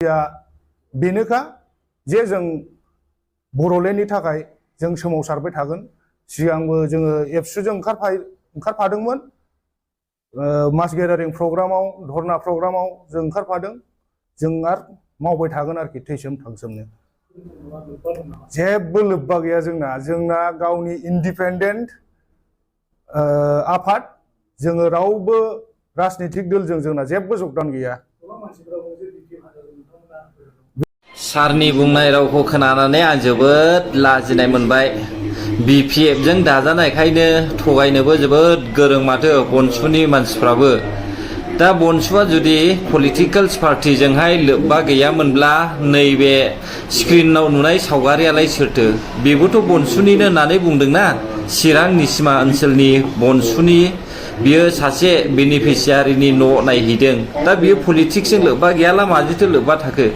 बेनोखा जे जों बर'लेण्डनि थाखाय जों सोमावसारबाय थागोन। सिगांबो जोङो एबसुजों ओंखारफादोंमोन, मास गेदारिं प्रग्रामाव, धर्ना प्रग्रामाव जों ओंखारफादों। जों आरो मावबाय थागोन आरोखि थैसोम थांसोमनो। जेबो लोब्बा गैया जोंना गावनि इन्डिपेन्डेन्ट आफाद। जोङो रावबो राजनितिक दलजों जोंना जेबो जगदान गैया। सारनि बुंनाय रावखौ खोनानानै आं जोबोद लाजिनाय मोनबाय। BPF जों दाजानायखायनो थगायनोबो जोबोद गोरों माथो बनसुनि मानसिफ्राबो। दा बनसुआ जुदि पलिटिकेल्स पार्टिजोंहाय लोब्बा गैयामोनब्ला नैबे स्क्रिनाव नुनाय सावगारियालाय सोरथो? बेबोथ' बनसुनिनो होननानै बुंदोंना, चिरां निसिमा ओनसोलनि बनसुनि। बियो सासे बेनिफिसियारिनि न' नायहैदों। दा बियो पलिटिक्सजों लोब्बा गैयाला माजोंथो लोब्बा थाखो?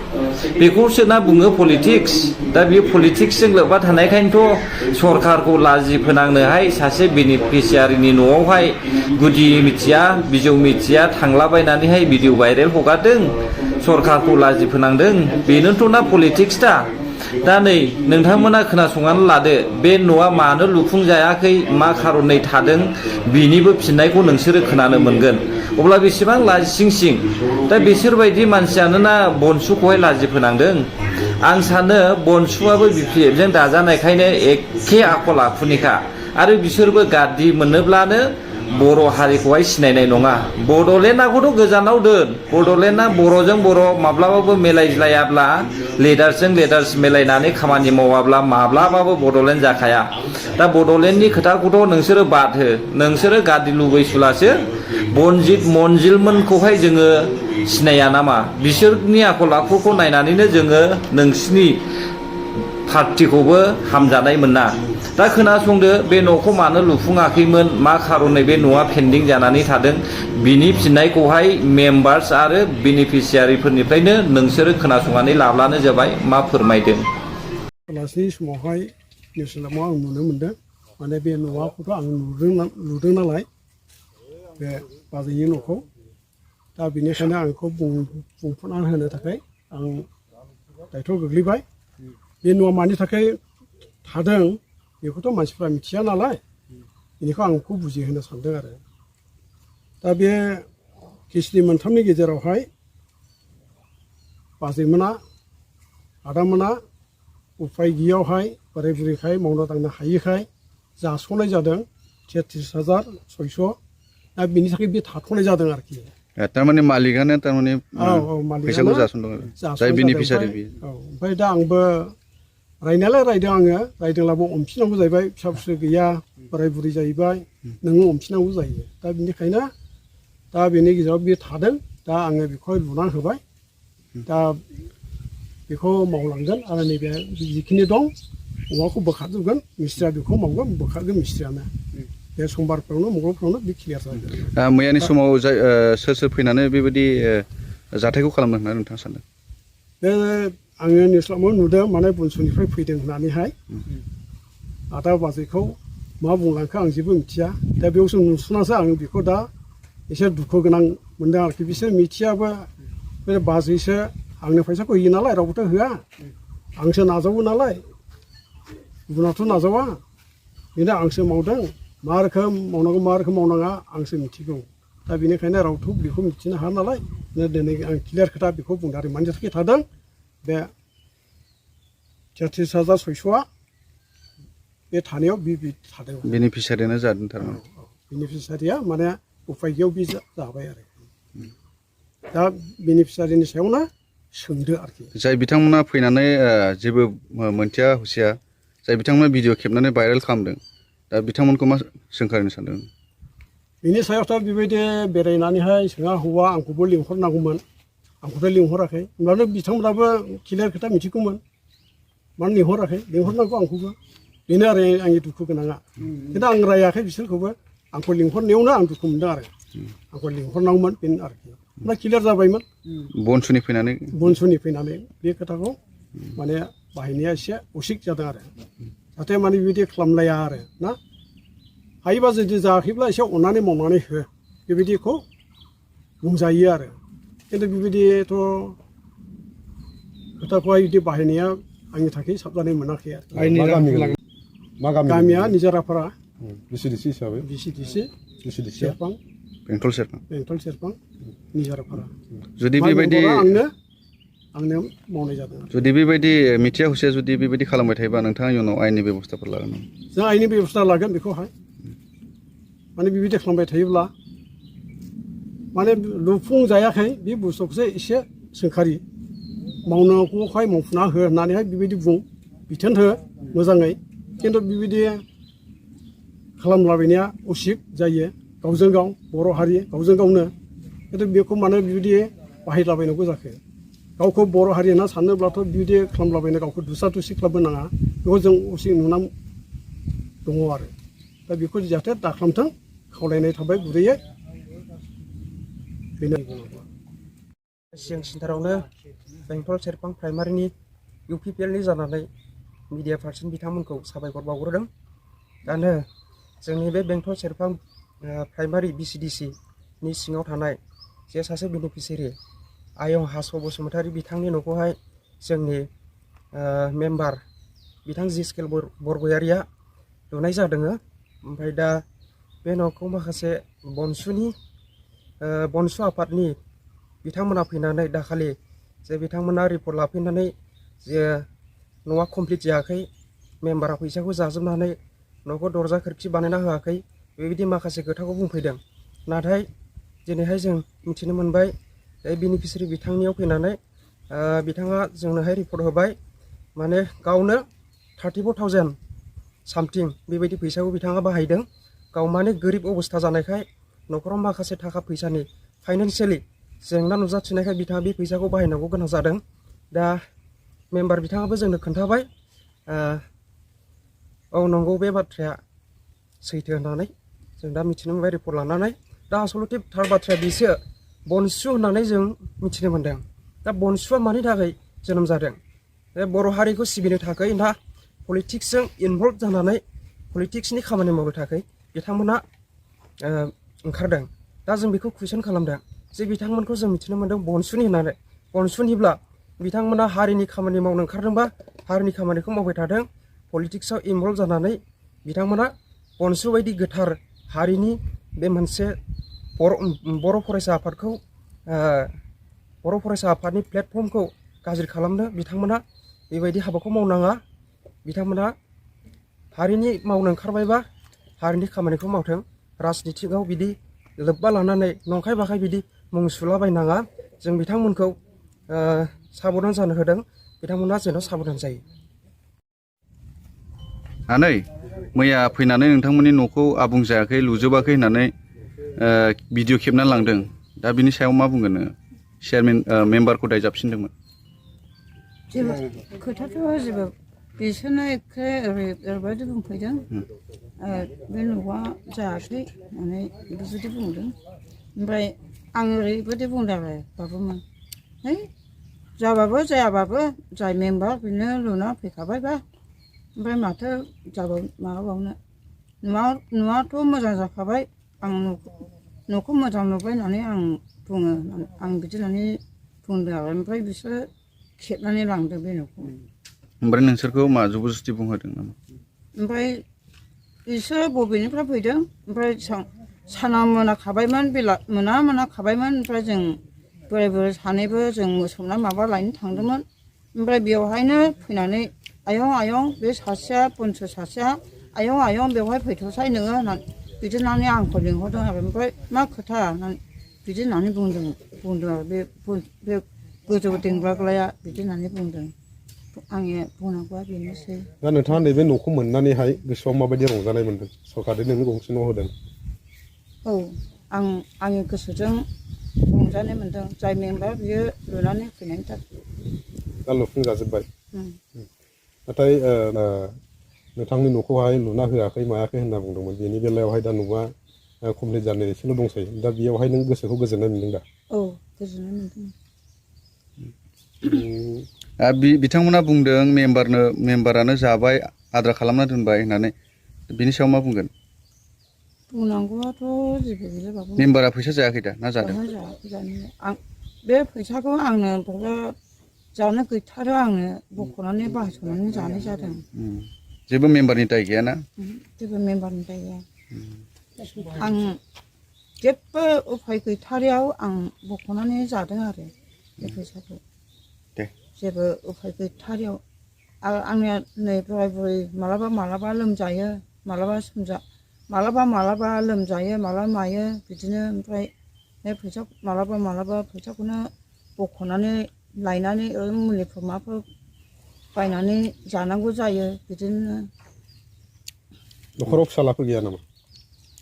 बेखौसो ना बुङो पलिटिक्स। दा बियो पलिटिक्सजों लोब्बा थानायखायनोथ' सरकारखौ लाजि फोनांनोहाय सासे बेनिफिसियारिनि न'आवहाय गुदि मिथिया बिजौ मिथिया थांलाबायनानैहाय भिडिअ भाइरेल हगारदों, सरकारखौ लाजि फोनांदों। बेनोथ' ना पलिटिक्स दा। दा नै नोंथांमोना खोनासंनानै लादो, बे न'आ मानो लुफुंजायाखै, मा खारनै थादों, बिनिबो फिननायखौ नोंसोरो खोनानो मोनगोन। अब्ला बेसेबां लाजिसिंसिं। दा बिसोरबायदि मानसियानो ना बनसुखौहाय लाजि फोनांदों। आं सानो बनसुआबो BPF जों दाजानायखायनो एखे आखल आखुनिखा। आरो बिसोरबो गादि मोनोब्लानो बर' हारिखौहाय सिनायनाय नङा। बड'लेण्डआखौथ' गोजानाव दोन, बड'लेण्डआ बर'जों बर' माब्लाबाबो मिलायज्लायाब्ला, लिडार्सजों लिडार्स मिलायनानै खामानि मावाब्ला माब्लाबाबो बड'लेण्ड जाखाया। दा बड'लेण्डनि खोथाखौथ' नोंसोरो बाद हो, नोंसोरो गादि लुबैसुलासो। बनजित मनजिलमोनखौहाय जोङो सिनाया नामा? बिसोरनि आखल आखुखौ नायनानैनो जोङो नोंसिनि पार्टिखौबो हामजानाय मोना। दा खोनासंदो, बे न'खौ मानो लुफुङाखैमोन, मा खारनै बे न'आ पेन्डिं जानानै थादों, बिनि फिननायखौहाय मेम्बार्स आरो बेनिफिसियारिफोरनिफ्रायनो नोंसोरो खोनासंनानै लाब्लानो जाबाय। मा फोरमायदों? बेलासिनि समावहाय निउसिलामाव आं नुनो मोनदों। माने बे न'खौथ' आं नुदों नालाय, बे बाजैनि न'खौ। दा बेनिखायनो आं बेखौ बुंफोरना होनो थाखाय आं दायथ' गोग्लैबाय। बे न'आ मानि थाखाय थादों बेखौथ' मानसिफ्रा मिथिया नालाय, बेनिखौ आं बेखौ बुजिहोनो सानदों आरो। दा बे केसनि मोनथामनि गेजेरावहाय बाजैमोना, आदामोना उफाय गैयियावहाय बोराय बुरैखाय मावनो दांनो हायिखाय जास'नाय जादों 33,600। दा बेनि थाखाय बे थाथ'नाय जादों आरोखि। थारमाने मालिकानो थारमाने फैसाखौ जासनदों आरो जाय बेनिफिसियारि बियो। ओमफ्राय दा आंबो रायनायालाय रायदों आङो, रायदोंब्लाबो अनफिननांगौ जाहैबाय। फिसा फिसौ गैया, बोराय बुरै जाहैबाय, नोङो अनफिननांगौ जायो। दा बेनिखायनो दा बेनि गेजेराव बे थादों। दा आङो बेखौहाय लुनानै होबाय। दा बेखौ मावलांगोन आरो नैबे जिखिनि दं औवाखौ बोखारजोबगोन, मिस्ट्रिया बेखौ मावगोन, बोखारगोन मिस्ट्रियानो। बे समबारफ्रावनो मंगलफ्रावनो बे क्लियार जागोन। मैयानि समाव सोर फैनानै बेबायदि जाथायखौ खालामदों होनना नोंथाङा सानदों? बे आङो निउस्लामाव नुदों, माने बनसुनिफ्राय फैदों होननानैहाय। आदा बाजैखौ मा बुंलांखो आं जेबो मिथिया। दा बेयावसो नुसुनासो आं बेखौ दा एसे दुखु गोनां मोनदों आरोखि। बिसोर मिथियाबो, बे बाजैसो आंनो फैसाखौ होयो नालाय, रावबोथ' होआ। आंसो नाजावो नालाय, गुबुनाथ' नाजावा। बेनो आंसो मावदों, मा रोखोम मावनांगौ मा रोखोम मावनाङा आंसो मिथिगौ। दा बेनिखायनो रावथ' बेखौ मिथिनो हाया नालाय, दिनै आं क्लियार खोथा बेखौ बुंदों आरो। मानि थाखाय थादों बे 33,600आ बे थानायाव बे थादों। बेनिफिसियारियानो जादों थारमाने। बेनिफिसियारिया माने उफाय गैयियाव बे जाबाय आरो। दा बेनिफिसियारिनि सायावनो सोंदो आरोखि। जाय बिथांमोना फैनानै जेबो मोनथिया हुसिया, जाय बिथांमोना भिडिअ खेबनानै भाइरेल खालामदों, दा बिथांमोनखौ मा सोंखारिनो सानदों? बिनि सायावथ' बेबायदि बेरायनानैहाय सोङा हौवा आंखौबो लिंहरनांगौमोन, आंखौथ' लिंहराखै। होमब्लानो बिथांमोनाबो क्लियार खोथा मिथिगौमोन, मानो लिंहराखै? लिंहरनांगौ आंखौबो। बेनो आरो आंनि दुखु गोनाङा। खिन्थु आं रायाखै बिसोरखौबो, आंखौ लिंहरनायावनो आं दुखु मोनदों आरो। आंखौ लिंहरनांगौमोन बेनो आरोखि। ओमफ्राय क्लियार जाबायमोन। बनसुनि फैनानै बे खोथाखौ माने बाहायनाया एसे उसिक जादों आरो। जाहाथे माने बेबायदि खालामलाया आरो ना। हायोबा जुदि जायाखैब्ला एसे अननानै मावनानै हो, बेबायदिखौ बुंजायो आरो। खिन्थु बेबायदिथ' खोथाखौहाय बिदि बाहायनाया आंनि थाखाय साबजानाय मोनाखै आरो मा गामि मा गामि गामिया निजारापारा बिसिडिसि हिसाबै बिसिडिसि बिसिडिसि सेरफां बेंटल सेरफां बेंटल सेरफां निजारापारा जुदि बेबायदि आंनो मावनाय जादों जुदि बेबायदि मिथिया हुसिया जुदि बेबायदि खालामबाय थायोबा नोंथाङा इयुनाव आयेननि बेब'स्थाफोर लागोन नामा? जों आयेननि बेब'स्था लागोन बेखौहाय माने बेबायदि खालामबाय थायोब्ला माने लुफुंजायाखै बे बुस्थुखौसो एसे सोंखारि मावनांगौखाय मावफुंना हो होननानैहाय बेबायदि बिथोन हो मोजाङै खिन्थु बेबायदि खालामलाबायनाया उसित जायो गावजों गाव बर' हारि गावजों गावनो खिन्थु बेखौ मानो बेबायदि बाहायलाबायनांगौ जाखो गावखौ बर' हारि होनना सानोब्लाथ' बिदि खालामलाबायनो गावखौ दुसा दुसि खालामनो नाङा बेखौ जों उसित नुना दङ आरो दा बेखौ जाहाथे दाखालामथों खावलायनाय थाबाय गुरैयै बेनो सिगां सेन्टारावनो बेंटल सेरफां प्राइमारिनि UPPLनि जानानै मिडिया पार्सन बिथांमोनखौ साबायखर बावग्रोदों दानो जोंनि बे बेंटल सेरफां प्राइमारि BCDC नि सिङाव थानाय जे सासे बेनिफिसियारि आयं हास' बसुमतारी बिथांनि न'खौहाय जोंनि मेम्बार बिथां जिस्केल बरगयारिया लुनाय जादों ओमफ्राय दा बे न'खौ माखासे बनसु आफादनि बिथांमोना फैनानै दाखालि जे बिथांमोना रिपर्ट लाफैनानै जे न'आ कमप्लिट जायाखै मेम्बारा फैसाखौ जाजोबनानै न'खौ दरजा खोरखि बानायना होआखै बेबायदि माखासे खोथाखौ बुंफैदों नाथाय दिनैहाय जों मिथिनो मोनबाय बेनिफिसियारि बिथांनियाव फैनानै बिथाङा जोंनोहाय रिपर्ट होबाय माने गावनो 34,000 सामथिं बेबायदि फैसाखौ बिथाङा बाहायदों गाव माने गोरिब अबस्था जानायखाय न'खराव माखासे थाखा फैसानि फाइनान्सियेलि जेंना नुजाथिनायखाय बिथाङा बे फैसाखौ बाहायनांगौ गोनां जादों दा मेम्बार बिथाङाबो जोंनो खोन्थाबाय औ नंगौ बे बाथ्राया सैथो होननानै जों दा मिथिनो मोनबाय रिपर्ट लानानै दा आसलथे थार बाथ्राया बिसो बनसु होननानै जों मिथिनो मोनदों दा बनसुआ मानि थाखाय जोनोम जादों बे बर' हारिखौ सिबिनो थाखाय ना पलिटिक्सजों इनभल्भ जानानै पलिटिक्सनि खामानि मावनो थाखाय बिथांमोना ओंखारदों दा जों बेखौ कुइसन खालामदों जे बिथांमोनखौ जों मिथिनो मोनदों बनसुनि होननानै बनसुनिब्ला बिथांमोना हारिनि खामानि मावनो ओंखारदोंबा हारिनि खामानिखौ मावबाय थादों पलिटिक्सआव इनभल्भ जानानै बिथांमोना बनसु बायदि गोथार हारिनि बे मोनसे बर' फरायसा आफादखौ बर' फरायसा आफादनि प्लेटफर्मखौ गाज्रि खालामनो बिथांमोना बेबायदि हाबाखौ मावनाङा बिथांमोना हारिनि मावनो ओंखारबायबा हारिनि खामानिखौ मावथों राजनितिकआव बिदि लोब्बा लानानै नंखाय बाखाय बिदि मुं सुलाबायनाङा जों बिथांमोनखौ साबधान जानो होदों बिथांमोना जेन' साबधान जायो आनै मैया फैनानै नोंथांमोननि न'खौ आबुं जायाखै लुजोबाखै होननानै भिडिअ खेबनानै लांदों दा बिनि सायाव मा बुंगोन नोङो चेयारमेन मेम्बारखौ दाय जाबसिनदोंमोन जेबो खोथाथ' जेबो बिसोरनो एखे ओरैबायदि बुंफैदों बे न'आ जायाखै होननानै बेबायदि बुंदों ओमफ्राय आं ओरैबायदि बुंदों आरो बाबुमोन है जाबाबो जायाबाबो जाय मेम्बार बेनो लुना फैखाबायबा ओमफ्राय माथो जाबाव माबाबावनो न'आथ' मोजां जाखाबाय आं न'खौ मोजां नुबाय होननानै आं बुङो आं बिदि होननानै बुंदों आरो ओमफ्राय बिसोरो खेबनानै लांदों बे न'खौ ओमफ्राय नोंसोरखौ मा जबरदस्ति बुंहोदों नामा ओमफ्राय बिसोर बबेनिफ्राय फैदों ओमफ्राय साना मोनाखाबायमोन बेला मोनाखाबायमोन ओमफ्राय जों बोराय बुरै सानैबो जों मोसौना माबा लायनो थांदोंमोन ओमफ्राय बेवहायनो फैनानै आयं बे सासेया बनसु सासेया आयं बेवहाय फैथ'साय नोङो होननानै बिदि होननानै आंखौ लिंहरदों आरो ओमफ्राय मा खोथा होननानै बिदि होननानै बुंदों आरो बे गोजौ देंग्लाग्लाया बिदि होननानै बुंदों आंनि बुंनांगौआ बेनोसै दा नोंथाङा नैबे न'खौ मोननानैहाय गोसोआव माबायदि रंजानाय मोन्दों सरकारा नोंनो गंसे न' होदों औ आंनि गोसोजों रंजानाय मोन्दों जाय मेम्बार बियो लुनानै फैनायनि थाखाय दा लुफुंजाजोब्बाय नाथाय नोंथांनि न'खौहाय लुना होआखै मायाखै होनना बुंदोंमोन बेनि बेलायावहाय दा न'आ कमप्लिट जानो एसेल' दंसै दा बेयावहाय नों गोसोखौ गोजोननाय मोन्दों दा औ गोजोननाय मोन्दों बिथांमोना बुंदों मेम्बारानो जाबाय आद्रा खालामना दोनबाय होननानै बिनि सायाव मा बुंगोन बुंनांगौआथ' जेबो गैला बाबु मेम्बारा फैसा जायाखै दा ना जादों जायाखै जानाया आं बे फैसाखौ आंनो जानो गैथारो आंनो बख'नानै बाहायस'नानै जानाय जादों जेबो मेम्बारनि दाय गैयाना जेबो मेम्बारनि दाय गैया आं जेबो उफाय गैथारियाव आं बख'नानै जादों आरो बे फैसाखौ दे जेबो उफाय गैथारियाव आरो आंनिया नै बोराय बुरै मालाबा लोमजायो मालाबा लोमजायो मालाबा मायो बिदिनो ओमफ्राय बे फैसा मालाबा फैसाखौनो बख'नानै लायनानै ओरैनो मुलिफोर माफोर बायनानै जानांगौ जायो बिदिनो न'खराव फिसालाफोर गैया नामा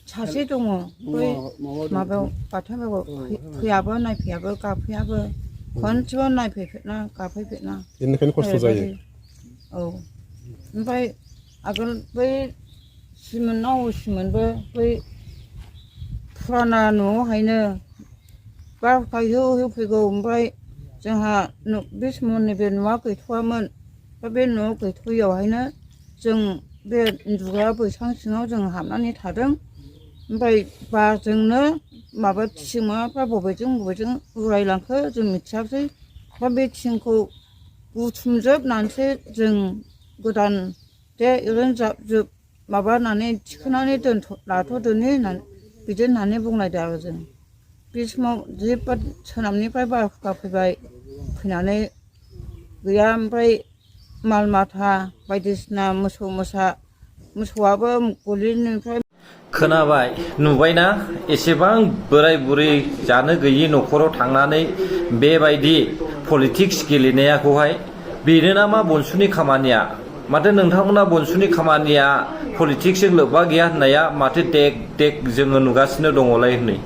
सासे दङ बै माबायाव बाथौआव फैयाबो नायफैयाबो गाफैयाबो खनसेबो नायफैफेरना गाफैफेरना बेनिखायनो खस्थ' जायो औ ओमफ्राय आगोल बै सिमोन असिमोनबो बै फुराना न'आवहायनो बारहुंखा होफैगौ ओमफ्राय जोंहा बे समाव नैबे न'आ गैथ'वामोन बे न'आव गैथ'यैयावहायनो जों बे उन्दुग्रा बैसां सिङाव जों हाबनानै थादों ओमफ्राय बारजोंनो माबा थिं माबाफ्रा बबेजों उरायलांखो जों मिथियासै दा बे थिंखौ बुथुमजोबनानैसो जों गोदान दे ओरैनो जाब माबानानै थिखोनानै लाथ'दोनि होननानै बिदि होननानै बुंलायदों आरो जों बे समाव जेबो सोनाबनिफ्राय बारहुंखा फैबाय फैनानै गैया ओमफ्राय माल माथा बायदिसिना मोसौ मोसा मोसौआबो गलिनिफ्राय खोनाबाय नुबायना एसेबां बोराय बुरै जानो गैयि न'खराव थांनानै बेबायदि पलिटिक्स गेलेनायाखौहाय बेनो नामा बनसुनि खामानिया माथो नोंथांमोना बनसुनि खामानिया पलिटिक्सजों लोब्बा गैया होननाया माथो देग जोङो नुगासिनो दङलाय होनै